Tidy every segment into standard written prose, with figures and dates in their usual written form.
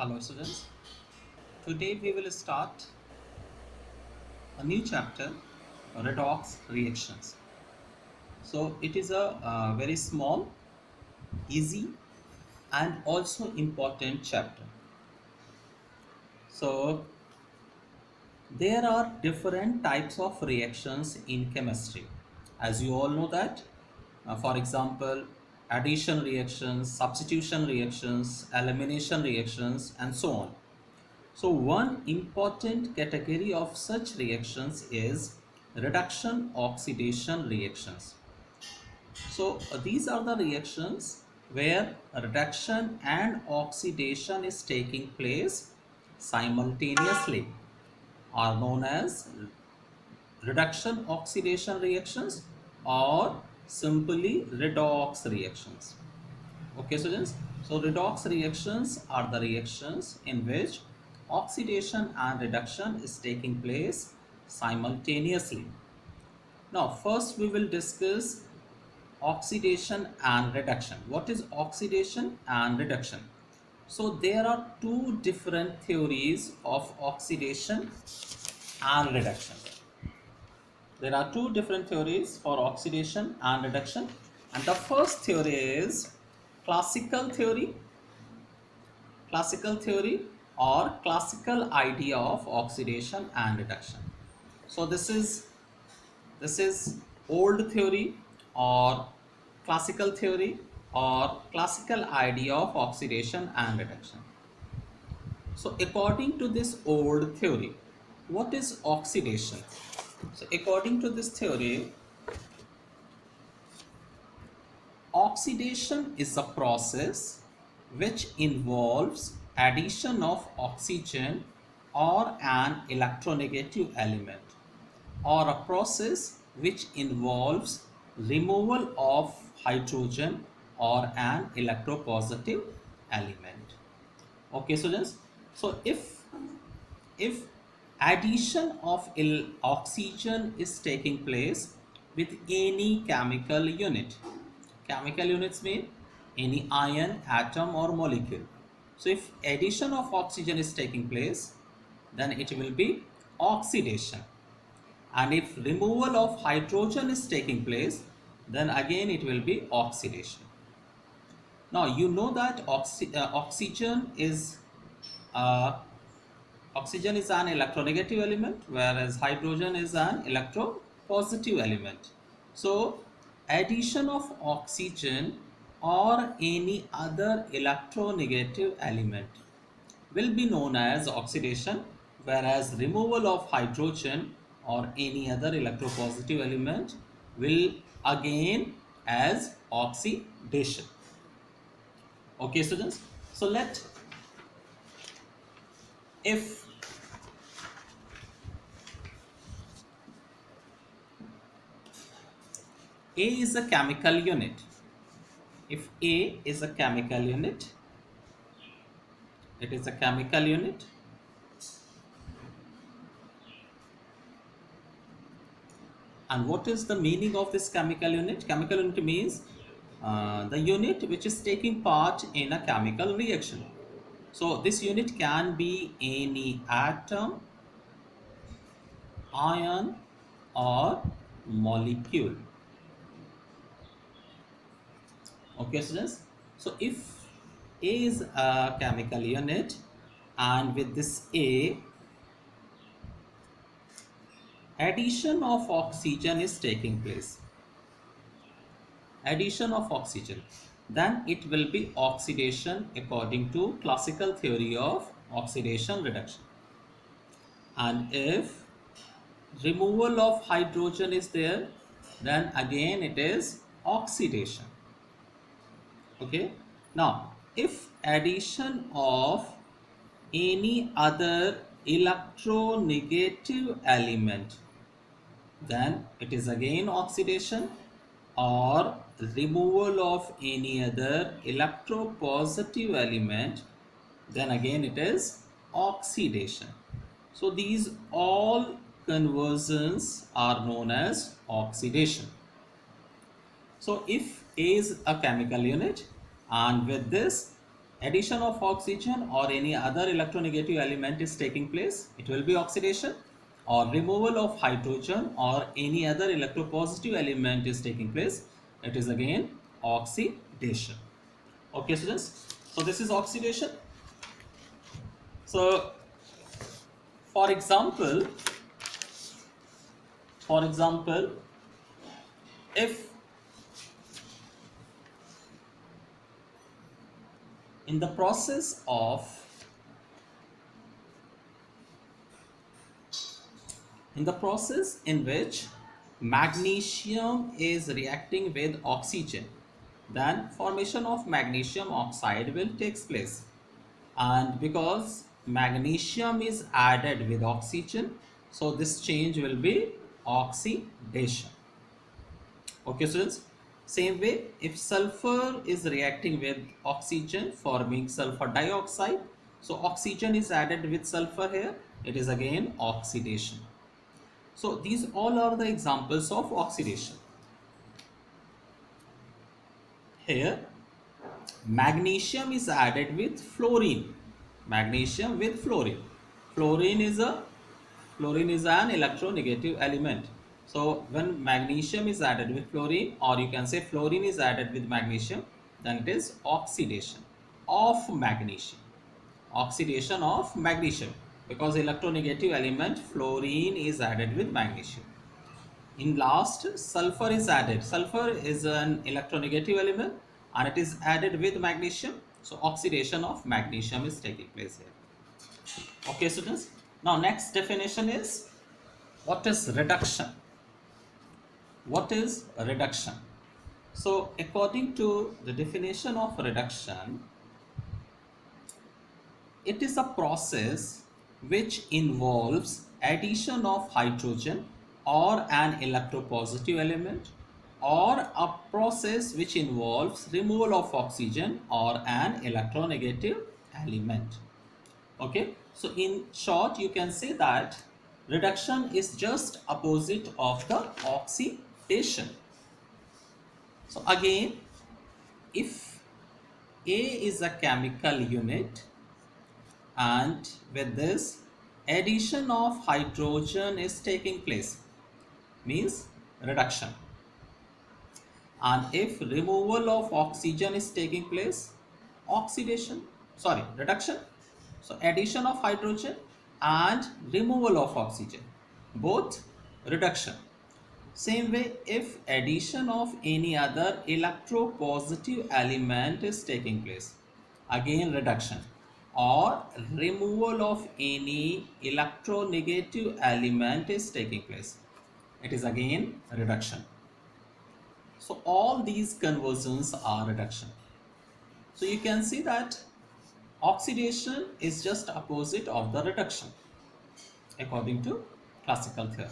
Hello students, today we will start a new chapter, redox reactions. So it is a very small, easy and also important chapter. So there are different types of reactions in chemistry. As you all know that, for example, addition reactions, substitution reactions, elimination reactions and so on. So one important category of such reactions is reduction oxidation reactions. So these are the reactions where reduction and oxidation is taking place simultaneously, are known as reduction oxidation reactions or simply redox reactions. Okay, students. So redox reactions are the reactions in which oxidation and reduction is taking place simultaneously. Now, first we will discuss oxidation and reduction. What is oxidation and reduction? So there are two different theories of oxidation and reduction. There are two different theories for oxidation and reduction, and the first theory is classical theory or classical idea of oxidation and reduction. So this is old theory or classical theory or classical idea of oxidation and reduction. So according to this old theory, what is oxidation? So according to this theory, oxidation is a process which involves addition of oxygen or an electronegative element, or a process which involves removal of hydrogen or an electropositive element. Okay, students. So if addition of oxygen is taking place with any chemical unit, chemical units mean any ion, atom or molecule. So if addition of oxygen is taking place, then it will be oxidation, and if removal of hydrogen is taking place, then again it will be oxidation. Now you know that uh, oxygen is an electronegative element, whereas hydrogen is an electropositive element. So addition of oxygen or any other electronegative element will be known as oxidation, whereas removal of hydrogen or any other electropositive element will again as oxidation. Okay, students. So let if A is a chemical unit, if A is a chemical unit, it is a chemical unit, and what is the meaning of this chemical unit? Chemical unit means the unit which is taking part in a chemical reaction. So this unit can be any atom, ion or molecule. Okay, students. So if A is a chemical unit, and with this A, addition of oxygen is taking place, addition of oxygen, then it will be oxidation according to classical theory of oxidation reduction. And if removal of hydrogen is there, then again it is oxidation. Okay. Now if addition of any other electronegative element, then it is again oxidation, or removal of any other electropositive element, then again it is oxidation. So these all conversions are known as oxidation. So if A is a chemical unit, and with this addition of oxygen or any other electronegative element is taking place, it will be oxidation, or removal of hydrogen or any other electropositive element is taking place, it is again oxidation. Okay students, so this is oxidation. So for example, if in the process of in the process in which magnesium is reacting with oxygen, then formation of magnesium oxide will take place, and because magnesium is added with oxygen, so this change will be oxidation. Okay students, same way if sulfur is reacting with oxygen forming sulfur dioxide, so oxygen is added with sulfur here, it is again oxidation. So these all are the examples of oxidation. Here magnesium is added with fluorine. Magnesium with fluorine. Fluorine is an electronegative element. So when magnesium is added with fluorine, or you can say fluorine is added with magnesium, then it is oxidation of magnesium. Oxidation of magnesium, because electronegative element fluorine is added with magnesium. In last, sulfur is added. Sulfur is an electronegative element and it is added with magnesium. So oxidation of magnesium is taking place here. Okay students. Now next definition is, what is reduction? What is reduction? So according to the definition of reduction, it is a process which involves addition of hydrogen or an electropositive element, or a process which involves removal of oxygen or an electronegative element. Okay, so in short you can say that reduction is just opposite of the oxidation. So again, if A is a chemical unit and with this addition of hydrogen is taking place, means reduction, and if removal of oxygen is taking place, reduction. So addition of hydrogen and removal of oxygen, both reduction. Same way, if addition of any other electropositive element is taking place, again reduction, or removal of any electronegative element is taking place, it is again reduction. So all these conversions are reduction. So you can see that oxidation is just opposite of the reduction according to classical theory.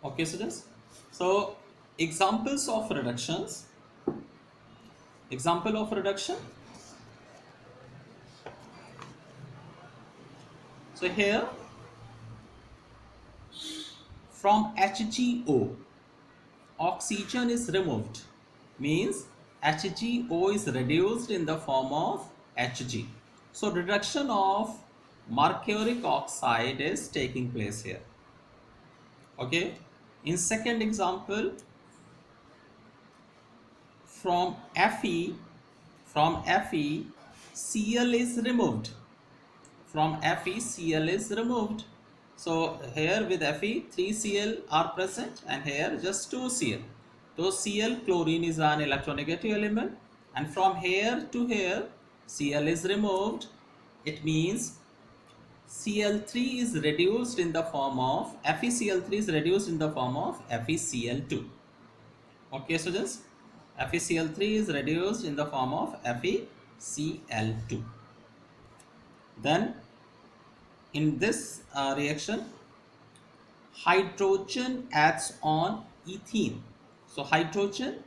Okay students, so examples of reductions. Example of reduction. So here from HgO oxygen is removed, means HgO is reduced in the form of Hg. So reduction of mercuric oxide is taking place here. Okay, in second example, from Fe Cl is removed. From Fe Cl is removed. So here with Fe 3 Cl are present and here just 2 Cl. So Cl, chlorine is an electronegative element, and from here to here Cl is removed. It means Cl3 is reduced in the form of FeCl3 is reduced in the form of FeCl2. Okay students, FeCl3 is reduced in the form of FeCl2. Then in this reaction, hydrogen adds on ethene. So hydrogen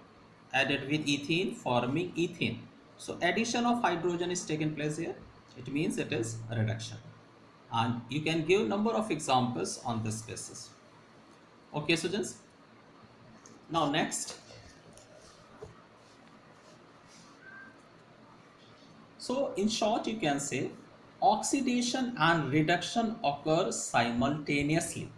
added with ethene forming ethene. So addition of hydrogen is taken place here. It means it is reduction. And you can give number of examples on this basis. Okay students. Now next. So in short, you can say oxidation and reduction occur simultaneously.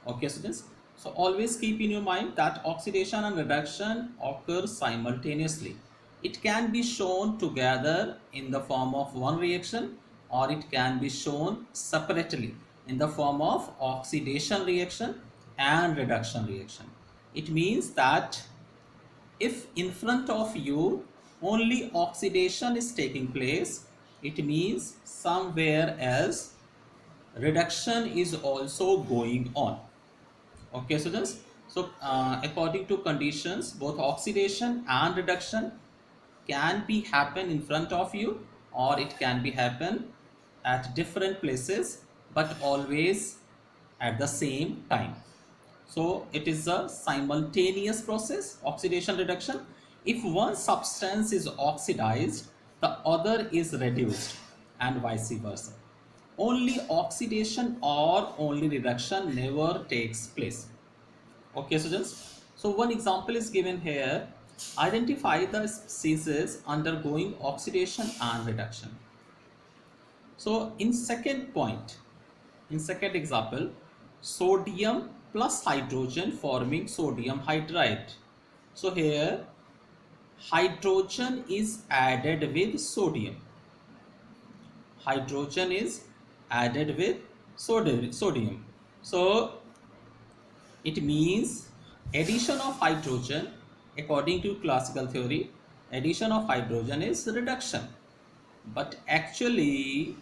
Okay, students. So always keep in your mind that oxidation and reduction occur simultaneously. It can be shown together in the form of one reaction, or it can be shown separately in the form of oxidation reaction and reduction reaction. It means that if in front of you only oxidation is taking place, it means somewhere else reduction is also going on. Okay, students. So according to conditions, both oxidation and reduction can be happen in front of you, or it can be happen at different places, but always at the same time. So it is a simultaneous process, oxidation reduction. If one substance is oxidized, the other is reduced, and vice versa. Only oxidation or only reduction never takes place. Okay, students. So one example is given here. Identify the species undergoing oxidation and reduction. So in second example, sodium plus hydrogen forming sodium hydride. So here hydrogen is added with sodium. Hydrogen is added with sodium. So it means addition of hydrogen, according to classical theory, addition of hydrogen is reduction. But actually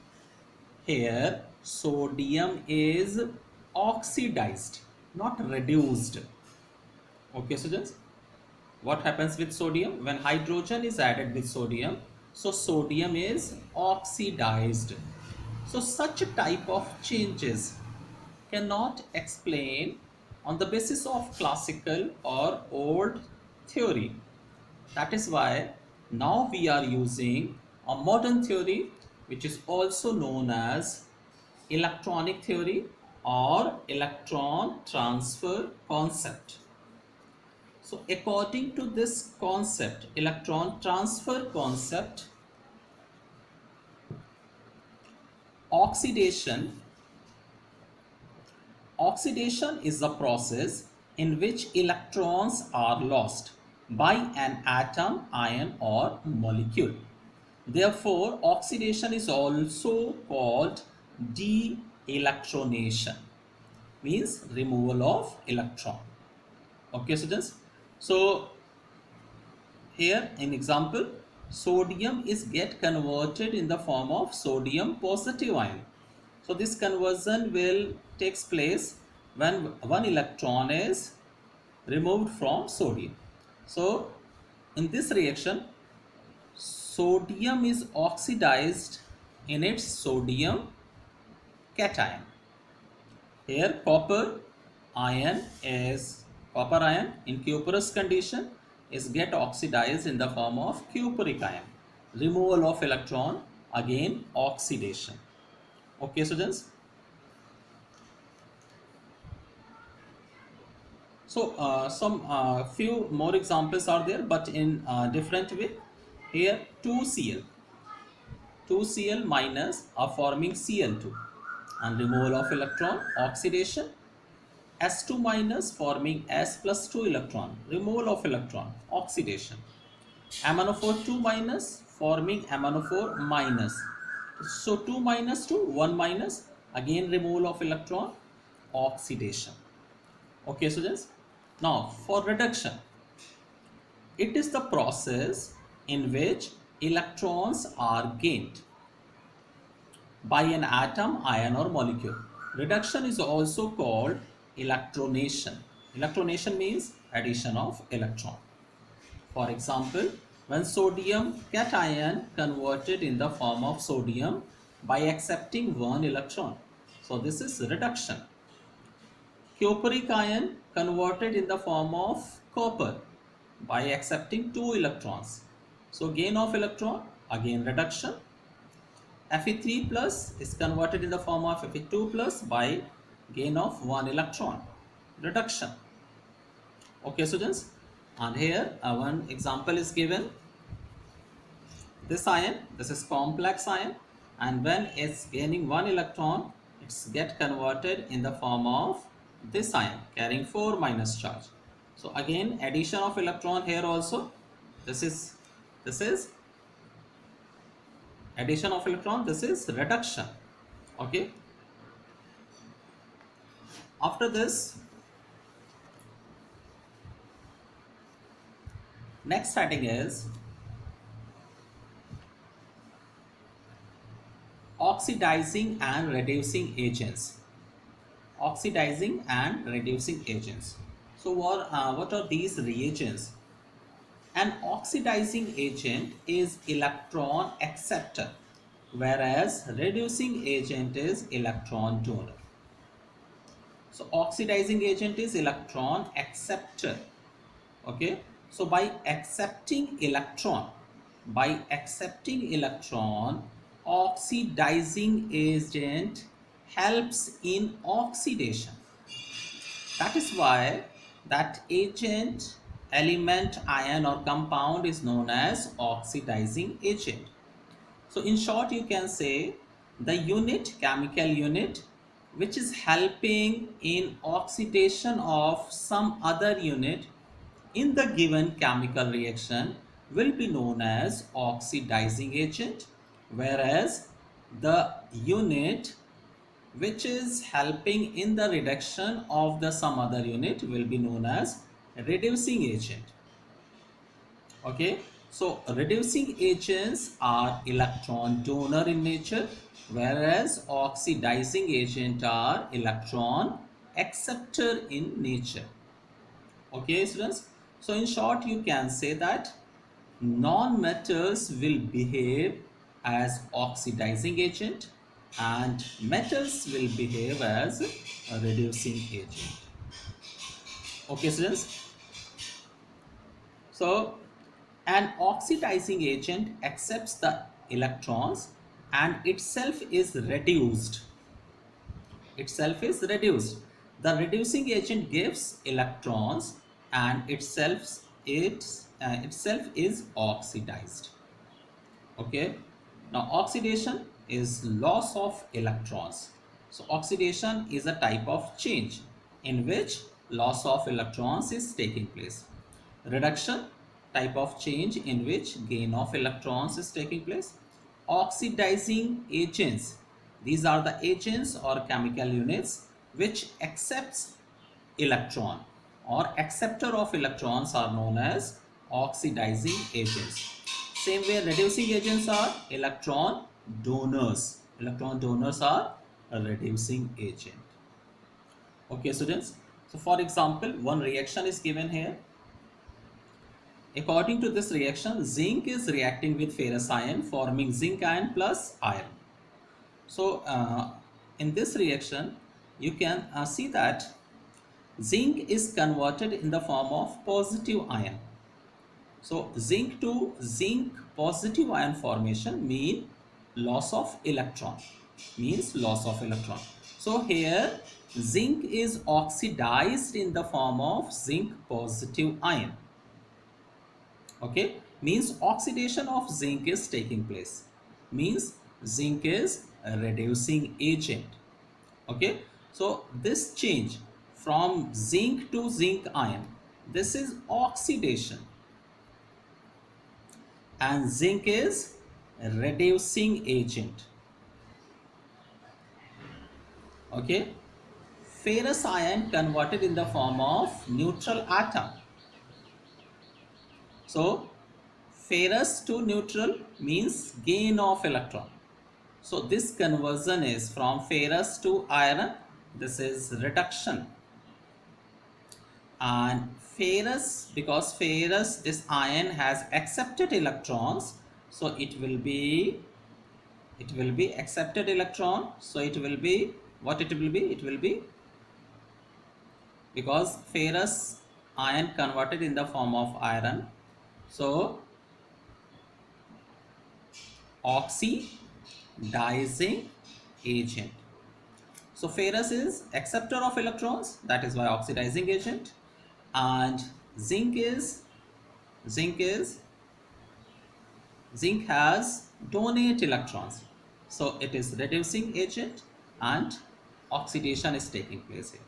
here sodium is oxidized, not reduced. Okay, students. What happens with sodium? When hydrogen is added with sodium, so sodium is oxidized. So such a type of changes cannot explain on the basis of classical or old theory. That is why now we are using a modern theory, which is also known as electronic theory or electron transfer concept. So according to this concept, electron transfer concept, oxidation Oxidation is the process in which electrons are lost by an atom, ion, or molecule. Therefore, oxidation is also called de-electronation, means removal of electron. Okay, students. So here in example, sodium is get converted in the form of sodium positive ion. So this conversion will takes place when one electron is removed from sodium. So in this reaction, sodium is oxidized in its sodium cation. Here copper ion in cuprous condition is get oxidized in the form of cupric ion. Removal of electron, again oxidation. Okay, students. So some few more examples are there, but in different way. Here 2Cl minus are forming Cl2, and removal of electron, oxidation. S2 minus forming S plus 2 electron, removal of electron, oxidation. MnO4 2 minus forming MnO4 minus. So 2 minus 2, 1 minus, again removal of electron, oxidation. Okay, students. Now for reduction, it is the process in which electrons are gained by an atom, ion, or molecule. Reduction is also called electronation. Electronation means addition of electron. For example, when sodium cation converted in the form of sodium by accepting one electron. So this is reduction. Cupric ion converted in the form of copper by accepting two electrons. So gain of electron, again reduction. Fe3 plus is converted in the form of Fe2 plus by gain of one electron, reduction. Okay, students. And here one example is given. this ion, this is complex ion, and when it's gaining one electron, it's get converted in the form of this ion carrying 4 minus charge. So again, addition of electron here also. This is addition of electron, this is reduction. Okay, after this, next heading is oxidizing and reducing agents. Oxidizing and reducing agents. So what are these reagents? An oxidizing agent is electron acceptor, whereas reducing agent is electron donor. So oxidizing agent is electron acceptor. Okay, so by accepting electron, oxidizing agent helps in oxidation. That is why that agent, element, ion or compound is known as oxidizing agent. So in short, you can say the unit, chemical unit, which is helping in oxidation of some other unit in the given chemical reaction will be known as oxidizing agent, whereas the unit which is helping in the reduction of the some other unit will be known as reducing agent. Okay, so reducing agents are electron donor in nature, whereas oxidizing agent are electron acceptor in nature. Okay, students, so in short, you can say that non-metals will behave as oxidizing agent and metals will behave as a reducing agent. Okay, students, so an oxidizing agent accepts the electrons and itself is reduced. The reducing agent gives electrons and itself is oxidized. Okay, now oxidation is loss of electrons. So oxidation is a type of change in which loss of electrons is taking place. Reduction, type of change in which gain of electrons is taking place. Oxidizing agents, these are the agents or chemical units which accepts electron or acceptor of electrons are known as oxidizing agents. Same way, reducing agents are electron donors. Electron donors are a reducing agent. Okay, students. So, for example, one reaction is given here. According to this reaction, zinc is reacting with ferrous ion, forming zinc ion plus iron. So, in this reaction, you can see that zinc is converted in the form of positive ion. So zinc to zinc positive ion formation means loss of electron. So here zinc is oxidized in the form of zinc positive ion. Okay, means oxidation of zinc is taking place. Means zinc is a reducing agent. Okay, so this change from zinc to zinc ion, this is oxidation, and zinc is a reducing agent. Okay, ferrous ion converted in the form of neutral atom. So ferrous to neutral means gain of electron. So this conversion is from ferrous to iron. This is reduction. And ferrous, because ferrous, this ion has accepted electrons, so it will be accepted electron. So it will be what it will be? It will be, because ferrous ion converted in the form of iron, so oxidizing agent. So ferrous is acceptor of electrons, that is why oxidizing agent, and zinc is Zinc has donate electrons. So it is reducing agent and oxidation is taking place here.